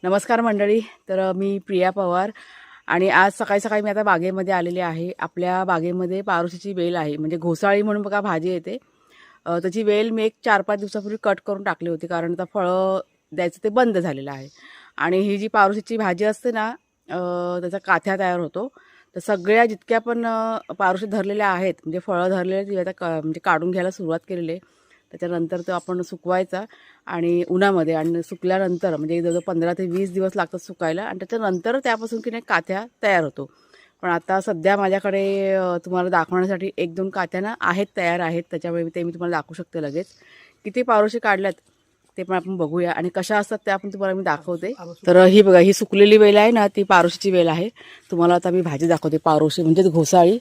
नमस्कार मंडळी. तर मी प्रिया पवार आणि आज सकाळी सकाळी मी आता बागेमध्ये आलेले आहे. आपल्या बागेमध्ये पारोशीची वेल आहे, म्हणजे घोसाळी म्हणून बघा भाजी येते. त्याची वेल मी एक 4-5 दिवसापूर्वी कट करून टाकली होती, कारण आता फळं द्यायचं ते बंद झालेलं आहे. आणि ही जी पारोशीची भाजी असते ना, त्याचा काथ्या तयार होतो. तर सगळ्या जितक्या पण पारोशी धरलेल्या आहेत, म्हणजे फळं धरलेले ती आता म्हणजे काढून घ्यायला सुरुवात केलेली आहे. त्याच्यानंतर तो आपण सुकवायचा आणि उन्हामध्ये, आणि सुकल्यानंतर म्हणजे जवळजवळ 15 ते 20 दिवस लागतात सुकायला, आणि त्याच्यानंतर त्यापासून की नाही काथ्या तयार होतो. पण आता सध्या माझ्याकडे तुम्हाला दाखवण्यासाठी 1-2 काथ्या ना आहेत, तयार आहेत. त्याच्यामुळे मी तुम्हाला दाखवू शकते लगेच. किती पारोशी काढल्यात ते पण आपण बघूया, आणि कशा असतात त्या पण तुम्हाला मी दाखवते. तर ही बघा, ही सुकलेली वेल आहे ना, ती पारोशीची वेल आहे. तुम्हाला आता मी भाजी दाखवते. पारोशी म्हणजेच घोसाळी.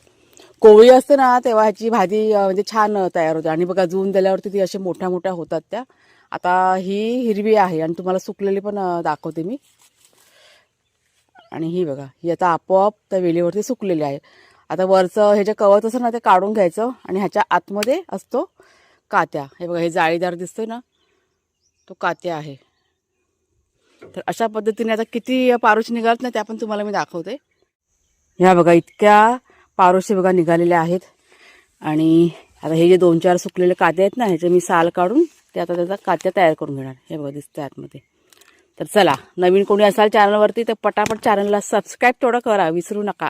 कोवळी असते ना तेव्हा ह्याची भाजी म्हणजे छान तयार होते. आणि बघा जून दिल्यावरती ती अशा मोठ्या मोठ्या होतात त्या. आता ही हिरवी आहे आणि तुम्हाला सुकलेली पण दाखवते मी. आणि ही बघा, ही आता आपोआप त्या वेलीवरती सुकलेली आहे. आता वरचं हे जे कवच असतं ना ते काढून घ्यायचं, आणि ह्याच्या आतमध्ये असतो कात्या. हे बघा, हे जाळीदार दिसतोय ना, तो कात्या आहे. तर अशा पद्धतीने आता किती पारोशी निघालत ना त्या पण तुम्हाला मी दाखवते. ह्या बघा, इतक्या पारोशी बघा निघालेल्या आहेत. आणि आता हे जे 2-4 सुकलेले काते आहेत ना, ह्याचे मी साल काढून ते आता त्याचा कात्या तयार करून घेणार. हे बघा दिसतंय आतमध्ये. तर चला, नवीन कोणी असाल चॅनलवरती तर पटापट चॅनलला सबस्क्राईब तेवढं करा, विसरू नका.